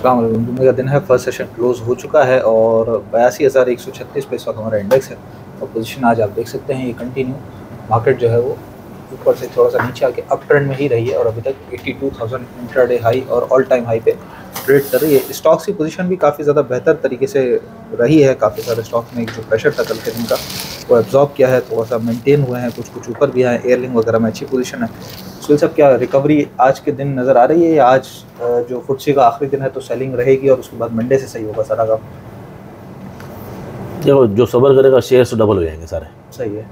अस्सलाम वालेकुम। जुम्मे का दिन है, फर्स्ट सेशन क्लोज हो चुका है और 82,136 पे इस वक्त हमारा इंडेक्स है और पोजीशन आज आप देख सकते हैं ये कंटिन्यू मार्केट जो है वो ऊपर से थोड़ा सा नीचे आके अप ट्रेंड में ही रही है और अभी तक 82,000 इंट्राडे हाई और ऑल टाइम हाई पे ट्रेड कर रही है। स्टॉक्स की पोजीशन भी काफ़ी ज़्यादा बेहतर तरीके से रही है। काफ़ी सारे स्टॉक्स में जो प्रेशर था कल के दिन का वो एब्जॉर्ब किया है, थोड़ा सा मेंटेन हुए हैं, कुछ ऊपर भी आए। एयरलिंक वगैरह में अच्छी पोजीशन है। सुहेल साहब, क्या रिकवरी आज के दिन नज़र आ रही है या आज जो फुट्सी का आखिरी दिन है तो सेलिंग रहेगी और उसके बाद मंडे से सही होगा सारा काम? देखो, जो सब्र करेगा शेयर तो डबल हो जाएंगे सारे। सही है।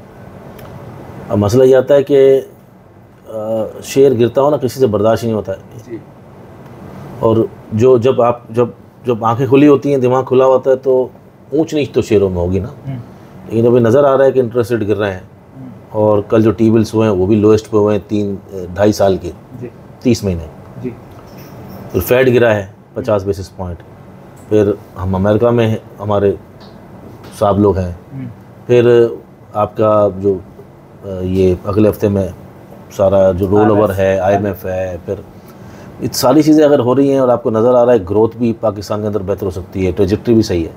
अब मसला ये आता है कि शेयर गिरता हो ना, किसी से बर्दाश्त नहीं होता है जी। और जब आंखें खुली होती हैं, दिमाग खुला होता है तो ऊंच नीच तो शेयरों में होगी ना। लेकिन अभी नज़र आ रहा है कि इंटरेस्ट रेट गिर रहे हैं और कल जो टी बिल्स हुए हैं वो भी लोएस्ट पे हुए हैं 3-2.5 साल के, 30 महीने जी। फिर फेड गिरा है 50 बेसिस पॉइंट। फिर हम अमेरिका में हमारे साहब लोग हैं। फिर आपका जो ये अगले हफ्ते में सारा जो रोल ओवर है, IMF है, फिर ये सारी चीज़ें अगर हो रही हैं और आपको नज़र आ रहा है ग्रोथ भी पाकिस्तान के अंदर बेहतर हो सकती है, ट्रेजेक्ट्री भी सही है,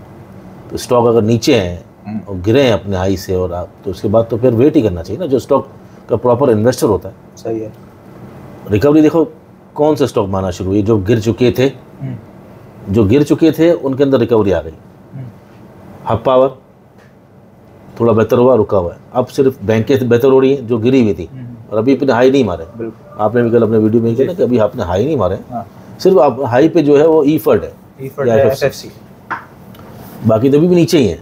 तो स्टॉक अगर नीचे हैं और गिरे हैं अपने हाई से और आप तो उसके बाद तो फिर वेट ही करना चाहिए ना, जो स्टॉक का प्रॉपर इन्वेस्टर होता है। सही है। रिकवरी देखो कौन से स्टॉक माना शुरू हुई, जो गिर चुके थे उनके अंदर रिकवरी आ गई। हब पावर थोड़ा बेहतर हुआ, रुका हुआ है। अब सिर्फ बैंकें बेहतर हो रही हैं जो गिरी हुई थी और अभी अपने हाई नहीं मारे। आपने भी कल अपने वीडियो में किया ना कि अभी आपने हाई नहीं मारे। सिर्फ आप हाई पे जो है वो ईफर्ट है या FFC, बाकी तो अभी भी नीचे ही है।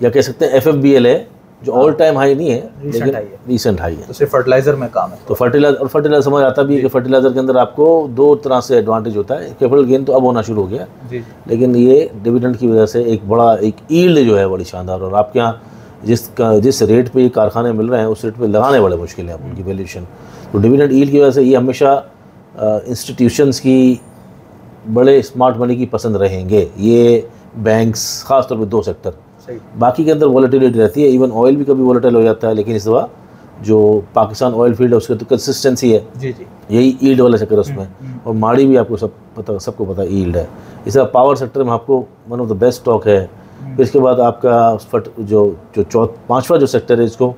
या कह सकते हैं FFBL है जो ऑल टाइम हाई नहीं है लेकिन रीसेंट हाई है। तो सिर्फ फर्टिलाइजर में काम है। तो फर्टिलाइजर समझ आता भी है कि फर्टिलाइजर के अंदर आपको दो तरह से एडवांटेज होता है। कैपिटल गेन तो अब होना शुरू हो गया, लेकिन ये डिविडेंड की वजह से एक ईल्ड जो है बड़ी शानदार। और आपके यहाँ जिस रेट पे ये कारखाने मिल रहे हैं उस रेट पे लगाने बड़े मुश्किल है उनकी वैल्यूएशन। तो डिविडेंड ईल्ड की वजह से ये हमेशा इंस्टीट्यूशंस की बड़े स्मार्ट मनी की पसंद रहेंगे, ये बैंक्स, खासतौर पर 2 सेक्टर। बाकी के अंदर वॉलेटिलिटी रहती है, इवन ऑयल भी कभी वॉलेटाइल हो जाता है, लेकिन इस दफ़ा जो पाकिस्तान ऑयल फील्ड है उसके तो कंसिस्टेंसी है। यही ईल्ड वाला चक्कर है उसमें। और माड़ी भी आपको सबको पता है ईल्ड है। इस तरह पावर सेक्टर में आपको one of the best stock है। फिर इसके बाद आपका जो पांचवा जो सेक्टर है, इसको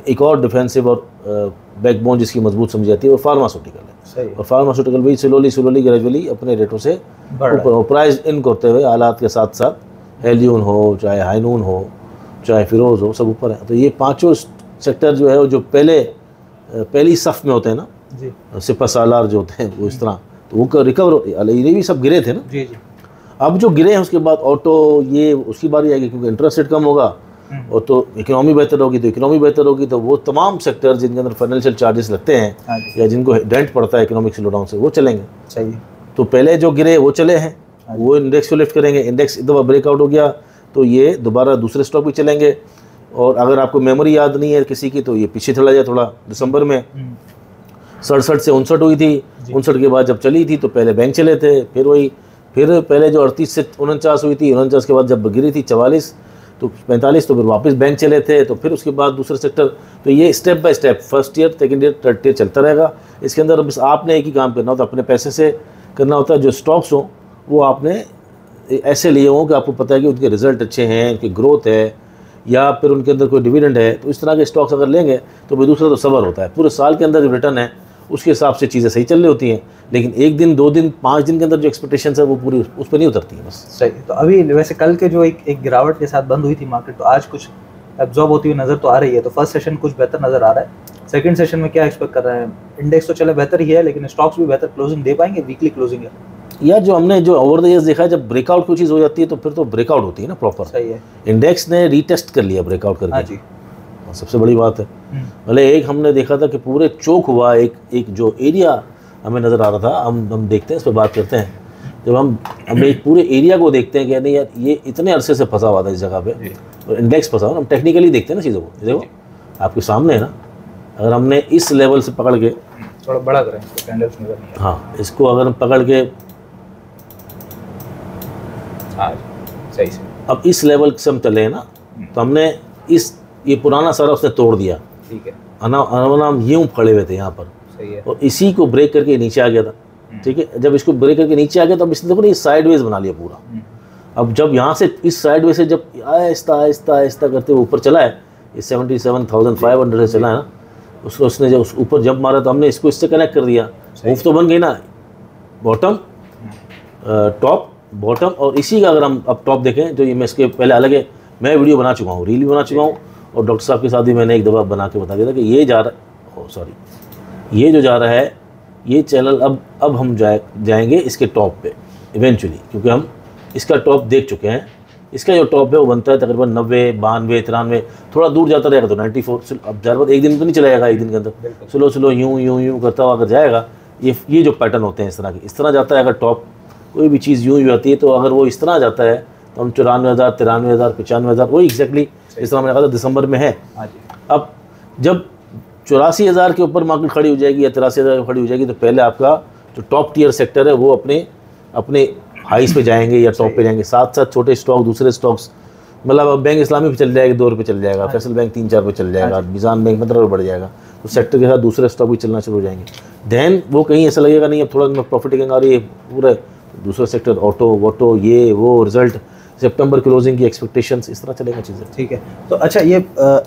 एक और डिफेंसिव और बैकबोन जिसकी मजबूत समझी जाती है वो फार्मास्यूटिकल है। और फार्मास्यूटिकल भी स्लोली ग्रेजुअली अपने रेटों से ऊपर प्राइस इन करते हुए हालात के साथ साथ हेलियन हो, चाहे हाइनून हो, चाहे फिरोज हो, सब ऊपर है। तो ये पांचों सेक्टर जो है वो जो पहली सफ में होते हैं ना, सिपा सालार जो होते हैं वो इस तरह, तो वो रिकवर होती है। ये भी सब गिरे थे ना। अब जो गिरे हैं उसके बाद ऑटो, ये उसकी बारी आएगी क्योंकि इंटरेस्ट रेट कम होगा और तो इकोनॉमी बेहतर होगी तो वो तमाम सेक्टर जिनके अंदर फाइनेंशियल चार्जेस लगते हैं या जिनको डेंट पड़ता है इकोनॉमिक स्लोडाउन से, वो चलेंगे। सही। तो पहले जो गिरे वो चले हैं, वो इंडेक्स को लिफ्ट करेंगे। इंडेक्स एक दफ़ा ब्रेकआउट हो गया तो ये दोबारा दूसरे स्टॉक भी चलेंगे। और अगर आपको मेमोरी याद नहीं है किसी की तो ये पीछे चला जाए थोड़ा, दिसंबर में 67 से 59 हुई थी। 59 के बाद जब चली थी तो पहले बैंक चले थे, फिर पहले जो 38 से 49 हुई थी, 49 के बाद जब गिरी थी 44 तो 45, तो फिर वापस बैंक चले थे, तो फिर उसके बाद दूसरे सेक्टर। तो ये step by step first year, second year, third year चलता रहेगा। इसके अंदर बस आपने एक ही काम करना होता है, अपने पैसे से करना होता है। जो स्टॉक्स हो वो आपने ऐसे लिए हों कि आपको पता है कि उनके रिजल्ट अच्छे हैं, उनकी ग्रोथ है या फिर उनके अंदर कोई डिविडेंड है। तो इस तरह के स्टॉक्स अगर लेंगे तो भी दूसरा तो सब्र होता है। पूरे साल के अंदर जो रिटर्न है उसके हिसाब से चीज़ें सही चल रही होती हैं, लेकिन 1 दिन 2 दिन 5 दिन के अंदर जो एक्सपेक्टेशंस है वो पूरी उस पर नहीं उतरती है बस। सही। तो अभी वैसे कल के जो एक गिरावट के साथ बंद हुई थी मार्केट, तो आज कुछ एब्जॉर्ब होती हुई नज़र तो आ रही है। तो फर्स्ट सेशन कुछ बेहतर नज़र आ रहा है। सेकंड सेशन में क्या एक्सपेक्ट कर रहे हैं? इंडेक्स तो चले बेहतर ही है, लेकिन स्टॉक्स भी बेहतर क्लोजिंग दे पाएंगे? वीकली क्लोजिंग है या जो हमने जो ओवर द ईयर्स देखा है, जब ब्रेकआउट कोई चीज़ हो जाती है तो फिर तो ब्रेकआउट होती है ना प्रॉपर। सही है। इंडेक्स ने रीटेस्ट कर लिया ब्रेकआउट करके। हाँ जी। सबसे बड़ी बात है। भले एक हमने देखा था कि पूरे चोक हुआ, एक जो एरिया हमें नज़र आ रहा था, हम देखते हैं, इस पर बात करते हैं। जब हम एक पूरे एरिया को देखते हैं कि नहीं यार ये इतने अरसे से फंसा हुआ था इस जगह पे और इंडेक्स फंसा हुआ, हम टेक्निकली देखते हैं ना चीज़ों को। देखो आपके सामने है ना, अगर हमने इस लेवल से पकड़ के थोड़ा बड़ा करें तो कैंडल्स नजर नहीं। हाँ, इसको अगर हम पकड़ के सही से अब इस लेवल से हम चले ना, तो हमने ये पुराना सारा उसने तोड़ दिया। ठीक है। हम यूं खड़े हुए थे यहाँ पर। सही है। और इसी को ब्रेक करके नीचे आ गया था। ठीक है। जब इसको ब्रेक करके नीचे आ गया तो अब इसने देखो ना ये साइडवेज बना लिया पूरा। अब जब यहाँ से इस साइडवेज से जब आहिस्ता आहिस्ता आहिस्ता करते हुए ऊपर चला है, ये 77,500 से चला है ना, उसने जब उस ऊपर जंप मारा तो हमने इसको इससे कनेक्ट कर दिया। मूव तो बन गई ना, बॉटम टॉप बॉटम, और इसी का अगर हम अब टॉप देखें तो ये मैं इसके पहले अलग है, मैं वीडियो बना चुका हूँ, रील भी बना चुका हूँ, और डॉक्टर साहब के साथ भी मैंने एक दफ़ा बना के बता दिया था कि ये जा रहा ये जो जा रहा है ये चैनल अब हम जाएंगे इसके टॉप पे इवेंचुअली, क्योंकि हम इसका टॉप देख चुके हैं। इसका जो टॉप है वो बनता है तकरीबन 90, 92, 93, थोड़ा दूर जाता रहेगा तो 94। अब ज़रूरत एक दिन तो नहीं चलाएगा, एक दिन के अंदर स्लो यूँ करता हुआ अगर जाएगा, ये जो पैटर्न होते हैं इस तरह के, इस तरह जाता है। अगर टॉप कोई भी चीज़ यूँ आती है तो अगर वो इस तरह जाता है तो हम 94,000, 93,000, 95,000, वही एग्जैक्टली इस तरह मैंने कहा था दिसंबर में है। अब जब 84,000 के ऊपर मार्केट खड़ी हो जाएगी या 83,000 खड़ी हो जाएगी तो पहले आपका जो टॉप टियर सेक्टर है वो अपने हाइस पे जाएंगे या टॉप पे जाएंगे। साथ साथ छोटे स्टॉक, दूसरे स्टॉक्स, मतलब अब बैंक इस्लामी पे चल जाएगा, 2 रुपये चल जाएगा, फैसल बैंक 3-4 पे चल जाएगा, मिजान बैंक 15 रुपये बढ़ जाएगा, तो सेक्टर के साथ दूसरे स्टॉक भी चलना शुरू हो जाएंगे। देन वो कहीं ऐसा लगेगा नहीं अब थोड़ा प्रॉफिटिंग आ रही है, पूरा दूसरा सेक्टर ऑटो ये वो रिजल्ट, सितंबर क्लोजिंग की एक्सपेक्टेशंस, इस तरह चलेगा चीज़ें। ठीक है। तो अच्छा, ये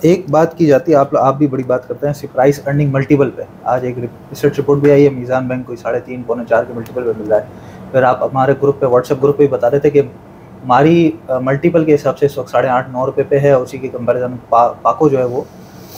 एक बात की जाती है, आप भी बड़ी बात करते हैं प्राइस अर्निंग मल्टीपल पे। आज एक रिसर्च रिपोर्ट भी आई है, मीज़ान बैंक कोई 3.5 पौने 4 के मल्टीपल पे मिल रहा है। फिर आप हमारे ग्रुप पे, व्हाट्सएप ग्रुप पे बता रहे थे कि हमारी मल्टीपल के हिसाब से इस वक्त 8.5-9 रुपये पे है, उसी के कंपेरिजन पाको जो है वो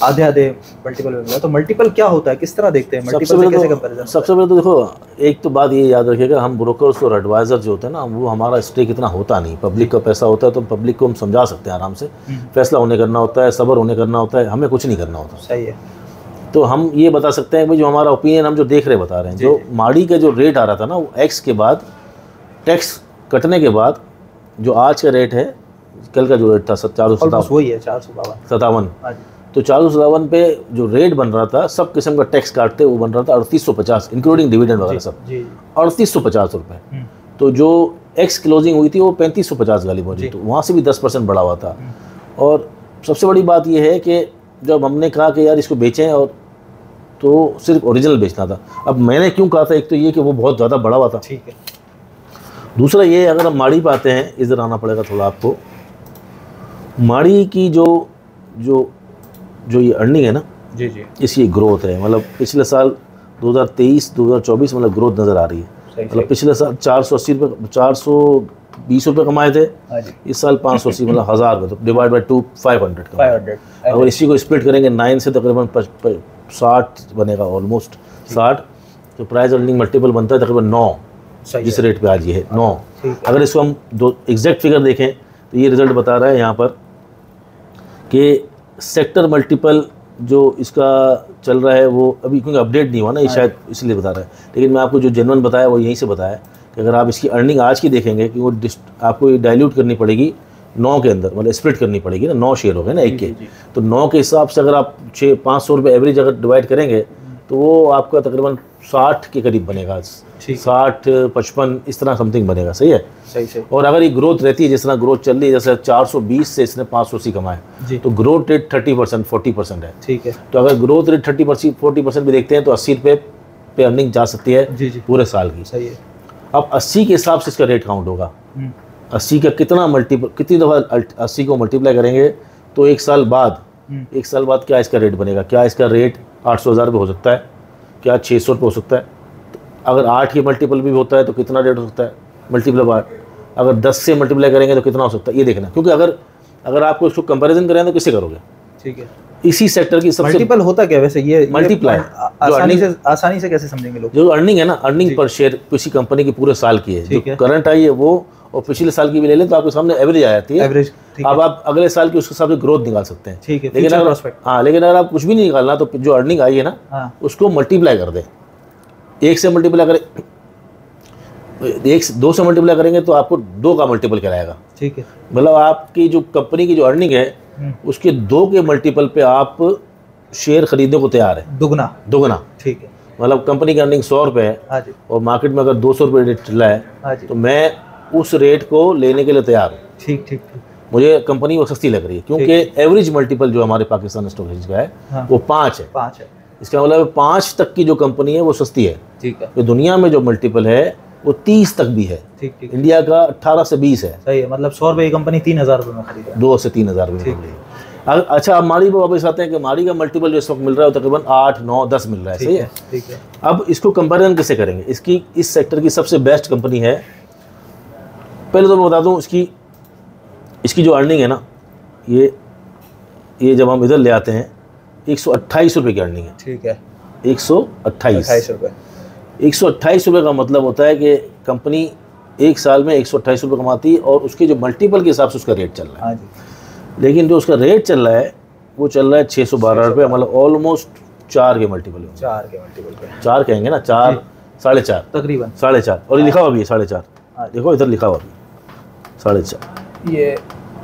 आधे मल्टीपल में मिला। तो मल्टीपल क्या होता है, किस तरह देखते हैं मल्टीपल से कैसे कंपैरिजन? सबसे पहले तो देखो, एक तो बात ये याद रखिएगा, हम ब्रोकर्स और एडवाइज़र जो होते हैं ना, वो हमारा स्टेक इतना होता नहीं। पब्लिक का पैसा होता है तो पब्लिक को हम समझा सकते हैं आराम से, फैसला होने करना होता है, सब्र होने करना होता है, हमें कुछ नहीं करना होता। सही है। तो हम ये बता सकते हैं भाई जो हमारा ओपिनियन हम जो देख रहे बता रहे हैं। जो माड़ी का जो रेट आ रहा था ना वो एक्स के बाद, टैक्स कटने के बाद जो आज का रेट है, कल का जो रेट था 457, वही है 457। तो 457 पे जो रेट बन रहा था सब किस्म का टैक्स काटते वो बन रहा था 3850, इंक्लूडिंग डिविडेंड वगैरह सब 3850 रुपये। तो जो एक्स क्लोजिंग हुई थी वो 3550 गाली पहुंची, तो वहाँ से भी 10% बढ़ा हुआ था। और सबसे बड़ी बात ये है कि जब हमने कहा कि यार इसको बेचें, और तो सिर्फ ओरिजिनल बेचना था। अब मैंने क्यों कहा था, एक तो ये कि वो बहुत ज़्यादा बढ़ा हुआ था, ठीक है। दूसरा ये, अगर हम माड़ी पे आते हैं, इधर आना पड़ेगा थोड़ा आपको। माड़ी की जो ये अर्निंग है ना, जी, इसकी ग्रोथ है, मतलब पिछले साल 2023-2024 मतलब ग्रोथ नज़र आ रही है। मतलब पिछले साल 480 रुपये, 420 रुपये कमाए थे, इस साल 580, मतलब 1000 में, तो डिवाइड बाई 2 500। अगर इसी को स्प्लिट करेंगे 9 से तकरीबन 60 बनेगा, ऑलमोस्ट 60। तो प्राइस अर्निंग मल्टीपल बनता है तकरीबन 9, जिस रेट पे आज ये है 9। अगर इसको हम दो एग्जैक्ट फिगर देखें तो ये रिजल्ट बता रहा है यहाँ पर कि सेक्टर मल्टीपल जो इसका चल रहा है वो अभी क्योंकि अपडेट नहीं हुआ ना, ये शायद इसलिए बता रहा है। लेकिन मैं आपको जो जेन्युइन बताया वो यहीं से बताया कि अगर आप इसकी अर्निंग आज की देखेंगे कि वो आपको ये डाइल्यूट करनी पड़ेगी 9 के अंदर, मतलब स्प्लिट करनी पड़ेगी ना, 9 शेयर हो गए ना एक के, तो 9 के हिसाब से अगर आप 500 रुपये एवरेज अगर डिवाइड करेंगे तो वो आपका तकरीबन 60 के करीब बनेगा, 60-55 इस तरह समथिंग बनेगा। सही है, सही। और अगर ये ग्रोथ रहती है जिस तरह ग्रोथ चल रही है, जैसे 420 से इसने 580 कमाए, तो ग्रोथ रेट 30% 40% है। ठीक है। तो अगर ग्रोथ रेट 30-40% भी देखते हैं तो 80 रुपये पे अर्निंग जा सकती है पूरे साल की। सही है। अब 80 के हिसाब से इसका रेट काउंट होगा। 80 का कितनी दफ़ा 80 को मल्टीप्लाई करेंगे तो एक साल बाद क्या इसका रेट बनेगा? क्या इसका रेट 800,000 रुपये हो सकता है? क्या 600 रुपये हो सकता है? तो अगर 8 के मल्टीपल भी होता है तो कितना रेट हो सकता है मल्टीप्लाई बार? अगर 10 से मल्टीप्लाई करेंगे तो कितना हो सकता है, ये देखना। क्योंकि अगर आपको इसको कंपैरिजन करें तो किससे करोगे? ठीक है। इसी सेक्टर की सबसे मल्टीपल होता क्या वैसे? ये मल्टीप्लाई आसानी से कैसे समझेंगे लोग? जो अर्निंग है ना, अर्निंग पर शेयर किसी कंपनी की पूरे साल की है, जो करंट आई है वो, और पिछले साल की भी ले लें तो आपके सामने एवरेज आ जाती है। एवरेज। अब आप अगले साल की उसके हिसाब से ग्रोथ निकाल सकते हैं। ठीक है। लेकिन अगर आप कुछ भी नहीं निकालना तो जो अर्निंग आई है ना, उसको मल्टीप्लाई कर दें। 1 से मल्टीप्लाई करें, 2 से मल्टीप्लाई करेंगे तो आपको 2 का मल्टीपल कराएगा। ठीक है। मतलब आपकी जो कंपनी की जो अर्निंग है उसके 2 के मल्टीपल पे आप शेयर खरीदने को तैयार है। दुगना। ठीक है। मतलब कंपनी की अर्निंग 100 रुपये है और मार्केट में अगर 200 रुपये रेट चला है तो मैं उस रेट को लेने के लिए तैयार हूँ। ठीक। मुझे कंपनी वो सस्ती लग रही है क्योंकि एवरेज मल्टीपल जो हमारे पाकिस्तान स्टॉक एक्सचेंज का है वो 5 है। इसका मतलब 5 तक की जो कंपनी है वो सस्ती है। ठीक है। तो दुनिया में जो मल्टीपल है वो 30 तक भी है। ठीक ठीक। इंडिया का 18 से 20 है। सही है, मतलब 100 रुपये की कंपनी 3000 रुपये में खरीद रहा है। 2 से 3000 में मिल रही है। अच्छा, अब माड़ी पर वापस आते हैं कि माड़ी का मल्टीपल जो इस वक्त मिल रहा है वो तकरीबन 8, 9, 10 मिल रहा है। सही है, ठीक है। अब इसको कंपेरिजन कैसे करेंगे? इसकी इस सेक्टर की सबसे बेस्ट कंपनी है, पहले तो मैं बता दूं इसकी जो अर्निंग है ना, ये जब हम इधर ले आते हैं 128 रुपये की अर्निंग है। ठीक है, 128 रुपये। 128 रुपये का मतलब होता है कि कंपनी एक साल में 128 रुपये कमाती है और उसके जो मल्टीपल के हिसाब से उसका रेट चल रहा है। हाँ जी। लेकिन जो उसका रेट चल रहा है वो चल रहा है 612 रुपये, मतलब ऑलमोस्ट 4 के मल्टीपल में। 4 के मल्टीपल पे 4 कहेंगे ना, 4, 4.5 तकरीबन 4.5। और ये लिखा हुआ भी है 4.5, देखो इधर लिखा हुआ भी 4.5 ये।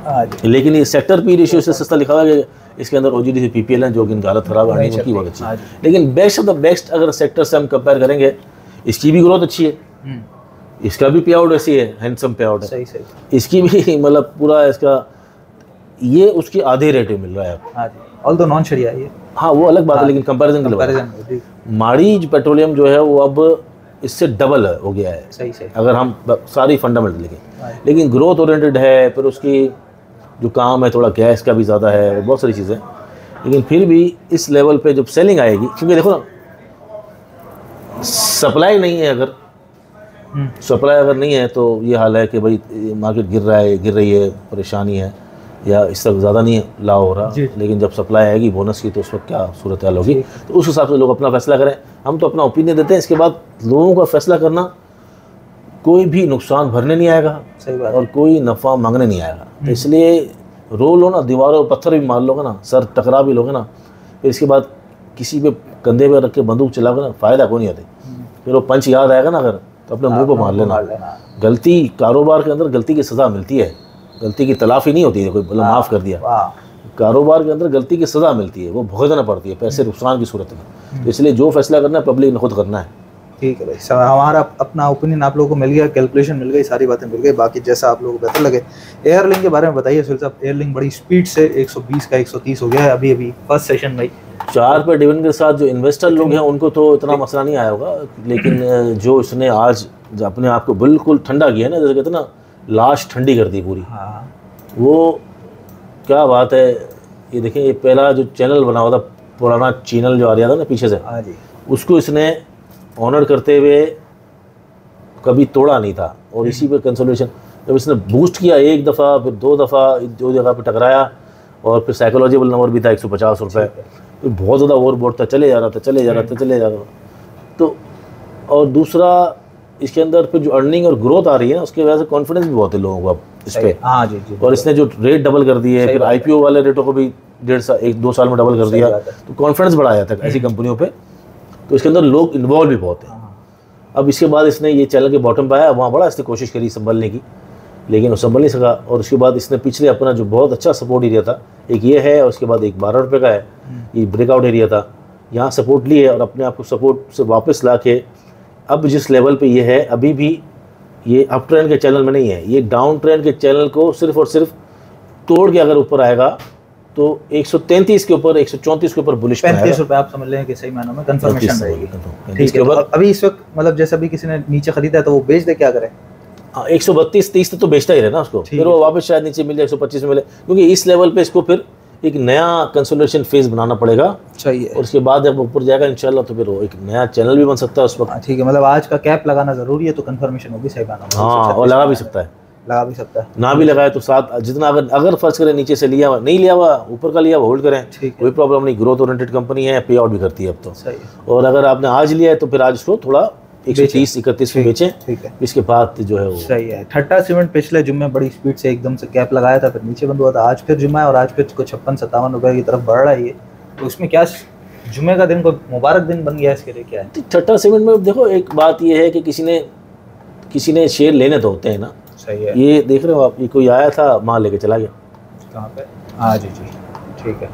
हाँ जी। लेकिन ये सेक्टर पी रेशियो से सस्ता लिखा हुआ है कि इसके अंदर OGDC PPL है जो कि इनकी हालत खराब है, की बहुत अच्छी है। लेकिन बेस्ट ऑफ द बेस्ट अगर सेक्टर से हम कंपेयर करेंगे, इसकी भी ग्रोथ अच्छी है, इसका भी पे आउट ऐसी है, हैंडसम पे आउट है। सही सही। इसकी भी मतलब पूरा इसका ये उसकी आधे रेट में मिल रहा है। हाँ जी, ऑल तो नॉन शरिया है ये। हाँ वो अलग बात है, लेकिन कंपैरिजन के लिए माड़ी पेट्रोलियम जो है वो अब इससे डबल हो गया है। सही सही। अगर हम सारी फंडामेंटल लिखें, लेकिन ग्रोथ ओरिएंटेड है, फिर उसकी जो काम है थोड़ा गैस का भी ज़्यादा है, बहुत सारी चीज़ें। लेकिन फिर भी इस लेवल पे जब सेलिंग आएगी, क्योंकि देखो ना सप्लाई नहीं है, अगर सप्लाई अगर नहीं है तो ये हाल है कि भाई मार्केट गिर रही है, परेशानी है, या इस तरफ ज़्यादा नहीं लाभ हो रहा। लेकिन जब सप्लाई आएगी बोनस की तो उस वक्त क्या सूरत हाल होगी, तो उस हिसाब से लोग अपना फैसला करें। हम तो अपना ओपिनियन देते हैं, इसके बाद लोगों का फैसला करना। कोई भी नुकसान भरने नहीं आएगा, सही बात, और कोई नफ़ा मांगने नहीं आएगा। तो इसलिए रो लो ना, दीवारों पर पत्थर भी मार लोगे ना, सर टकरा भी लोगे ना, फिर इसके बाद किसी पे कंधे पे रख के बंदूक चलाओगे ना, फ़ायदा कोई नहीं आती। फिर वो पंच याद आएगा ना अगर, तो अपने मुंह पे मार लेना। गलती कारोबार के अंदर गलती की सज़ा मिलती है, गलती की तलाफ़ी नहीं होती है, कोई बोला माफ़ कर दिया। कारोबार के अंदर गलती की सज़ा मिलती है, वो भुगतना पड़ती है पैसे नुकसान की सूरत में। तो इसलिए जो फैसला करना है पब्लिक ने खुद करना है। ठीक है भाई, हमारा अपना ओपिनियन आप लोगों को मिल गया, कैलकुलेशन मिल गई, सारी बातें मिल गई। बाकी जैसा आप लोगों को बेहतर लगे। एयरलिंक के बारे में बताइए सुहेल साहब। एयरलिंक बड़ी स्पीड से 120 का 130 हो गया है अभी फर्स्ट सेशन भाई। 4 पे डिविडेंड के साथ जो इन्वेस्टर लोग हैं उनको तो इतना मसला नहीं आया होगा, लेकिन जो इसने आज अपने आप को बिल्कुल ठंडा किया ना, जैसे कहते हैं ना लाश ठंडी कर दी पूरी। हाँ, वो क्या बात है। ये देखें, ये पहला जो चैनल बना हुआ था, पुराना चैनल जो आ रहा था ना पीछे से, हाँ जी, उसको इसने ऑनर करते हुए कभी तोड़ा नहीं था। और इसी पे कंसोलिडेशन जब इसने बूस्ट किया, एक दफ़ा फिर 2 दफ़ा 2 जगह पे टकराया, और फिर साइकोलॉजिकल नंबर भी था 150 रुपये, फिर बहुत ज़्यादा ओवरबोर्ड था, चले जा रहा था। तो और दूसरा इसके अंदर फिर जो अर्निंग और ग्रोथ आ रही है ना, उसकी वजह से कॉन्फिडेंस भी बहुत है लोगों को अब इस पर। हाँ जी। और इसने जो रेट डबल कर दिए, फिर IPO वाले रेटों को भी 1.5-2 साल में डबल कर दिया, तो कॉन्फिडेंस बढ़ाया था ऐसी कंपनियों पे। तो इसके अंदर लोग इन्वॉल्व भी बहुत हैं। अब इसके बाद इसने ये चैनल के बॉटम पे आया, वहाँ बड़ा इसने कोशिश करी संभलने की, लेकिन वो संभल नहीं सका। और उसके बाद इसने पिछले अपना जो बहुत अच्छा सपोर्ट एरिया था, एक ये है, और उसके बाद एक 12 रुपये का है, ये ब्रेकआउट एरिया था, यहाँ सपोर्ट ली है, और अपने आप को सपोर्ट से वापस ला के अब जिस लेवल पे ये है, अभी भी ये अप ट्रेंड के चैनल में नहीं है, ये डाउन ट्रेंड के चैनल को सिर्फ और सिर्फ तोड़ के अगर ऊपर आएगा तो 133 के ऊपर, 134 के ऊपर बुलिश 35 रुपये आप समझ लें कि सही मायनों में कंफर्मेशन रहेगी। ठीक है, अभी इस वक्त मतलब जैसे अभी किसी ने नीचे खरीदा है तो वो बेच दे, क्या करें? 132-30 तो बेचता ही रहना उसको, फिर वो वापस शायद नीचे मिल जाए 125 में मिले, क्योंकि इस लेवल पे इसको फिर एक नया कंसोलिडेशन फेज बनाना पड़ेगा। चाहिए, और उसके बाद जब ऊपर जाएगा इंशाल्लाह तो फिर वो एक नया चैनल भी बन सकता है उस वक्त। ठीक है, मतलब आज का कैप लगाना जरूरी है तो कंफर्मेशन होगी, सही मायनों में। हाँ, और लगा भी सकता है, ना भी लगाए तो साथ जितना अगर फर्ज करें नीचे से लिया हुआ, नहीं लिया हुआ, ऊपर का लिया हुआ होल्ड करें, कोई प्रॉब्लम नहीं। ग्रोथ ओरिएंटेड कंपनी है, पे आउट भी करती है अब तो। सही। और अगर आपने आज लिया है तो फिर आज उसको थोड़ा 130-31 में बेचें। ठीक है, इसके बाद जो है वो सही है। ठट्टा सीमेंट पिछले जुम्मे बड़ी स्पीड से एकदम से कैप लगाया था, फिर नीचे बंद हुआ था, आज फिर जुम्मा है और आज फिर कुछ 56-57 रुपये की तरफ बढ़ रहा है ये। तो इसमें क्या जुम्मे का दिन कोई मुबारक दिन बन गया इसके लिए, क्या है? ठट्टा सीमेंट में देखो एक बात ये है कि किसी ने शेयर लेने तो होते हैं ना। सही है। ये देख रहे हो आप, ये कोई आया था माल लेके चला गया। कहाँ पे? हाँ जी, ठीक है।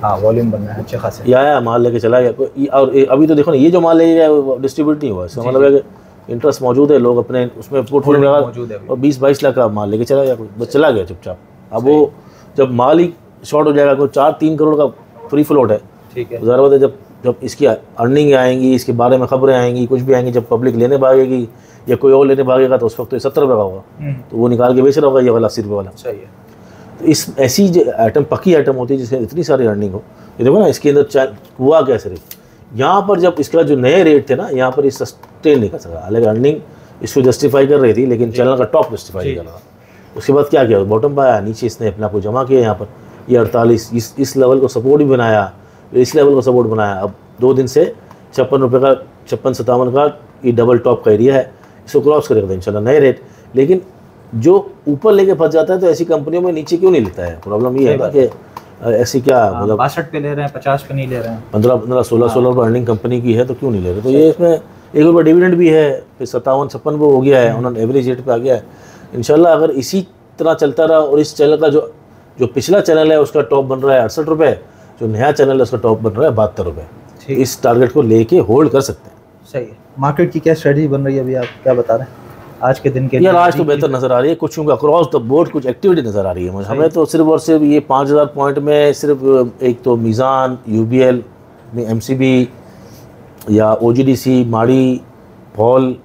हाँ, वॉल्यूम बनना है अच्छे खासे। ये आया माल लेके चला गया, और अभी तो देखो ना, ये जो माल ले गया वो डिस्ट्रीब्यूट नहीं हुआ, इसका मतलब है कि इंटरेस्ट मौजूद है, लोग अपने उसमें पोर्टफोलियो लगा, और 20-22 लाख का माल लेके चला गया, बस चला गया चुपचाप। अब वो जब माल ही शॉर्ट हो जाएगा, कोई 4-3 करोड़ का फ्री फ्लोट है, ठीक है, ज़रा बात है, जब जब इसकी अर्निंग आएंगी, इसके बारे में खबरें आएंगी, कुछ भी आएंगी, जब पब्लिक लेने भागेगी या कोई और लेने भागेगा तो उस वक्त तो 70 रुपये का होगा, तो वो निकाल के बेच रहा होगा ये वाला 80 रुपये वाला। सही है। तो इस ऐसी जो आइटम, पक्की आइटम होती है जिसमें इतनी सारी अर्निंग हो, ये देखो ना इसके अंदर हुआ क्या सिर्फ यहाँ पर जब इसका जो नए रेट थे ना, यहाँ पर ये सस्टेन नहीं कर सका, हालांकि अर्निंग इसको जस्टिफाई कर रही थी, लेकिन चैनल का टॉप जस्टिफाई नहीं कर रहा। उसके बाद क्या किया, बॉटम पाया, नीचे इसने अपने आप को जमा किया, यहाँ पर ये 48 इस लेवल को सपोर्ट भी बनाया, इस लेवल को सपोर्ट बनाया। अब 2 दिन से 56 रुपये का, 56-57 का ये डबल टॉप का एरिया है, इसको क्रॉस करेगा इंशाल्लाह नए रेट। लेकिन जो ऊपर लेके फंस जाता है तो ऐसी कंपनियों में नीचे क्यों नहीं लेता है, प्रॉब्लम ये है ना कि ऐसी क्या मतलब 62 पे ले रहे हैं, 50 पे नहीं ले रहे हैं, 15-16 रुपये अर्निंग कंपनी की है तो क्यों नहीं ले रहे। तो ये इसमें 1 रुपये डिविडेंड भी है, फिर 57-56 वो हो गया है, उन्होंने एवरेज रेट पे आ गया है। इंशाल्लाह अगर इसी तरह चलता रहा और इस चैनल का जो पिछला चैनल है उसका टॉप बन रहा है 68 रुपये, जो नया चैनल है उसका टॉप बन रहा है 72 रुपये, इस टारगेट को लेके होल्ड कर सकते हैं। सही है। मार्केट की क्या स्ट्रेटजी बन रही है अभी, आप क्या बता रहे हैं आज के दिन के? यार आज तो बेहतर नज़र आ रही है, कुछ अक्रॉस द बोर्ड कुछ एक्टिविटी नज़र आ रही है मुझे। हमें तो सिर्फ और सिर्फ ये 5000 पॉइंट में सिर्फ एक तो मीज़ान, UBL में MCB या OGDC, माड़ी, फॉल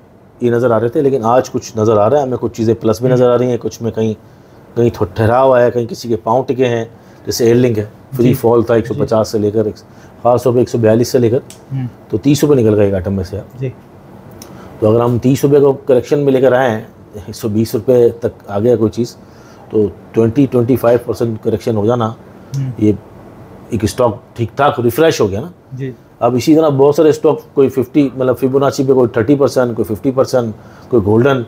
ये नज़र आ रहे थे, लेकिन आज कुछ नज़र आ रहा है हमें, कुछ चीज़ें प्लस भी नज़र आ रही हैं, कुछ में कहीं ठहराव आया, कहीं किसी के पाँव टिके हैं, जैसे एयरलिंक है, फ्री फॉल था 150 से लेकर खास तौर पर 142 से लेकर तो 30 रुपये निकल गए एक आइटम में से जी। तो अगर हम 30 रुपये को करेक्शन में लेकर आए हैं, 120 रुपये तक आ गया कोई चीज़, तो 20-25% करेक्शन हो जाना, ये एक स्टॉक ठीक ठाक रिफ्रेश हो गया ना जी। अब इसी तरह बहुत सारे स्टॉक, कोई 50 मतलब फिबोनाची पे कोई 30%, कोई 50%, कोई गोल्डन,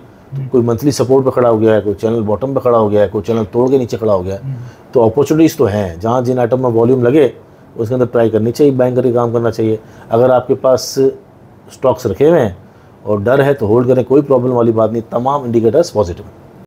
कोई मंथली सपोर्ट पे खड़ा हो गया है, कोई चैनल बॉटम पे खड़ा हो गया है, कोई चैनल तोड़ के नीचे खड़ा हो गया है। तो अपॉर्चुनिटीज़ तो हैं, जहाँ जिन आइटम में वॉल्यूम लगे उसके अंदर ट्राई करनी चाहिए, बैंक करके काम करना चाहिए। अगर आपके पास स्टॉक्स रखे हुए हैं और डर है तो होल्ड करें, कोई प्रॉब्लम वाली बात नहीं, तमाम इंडिकेटर्स पॉजिटिव हैं।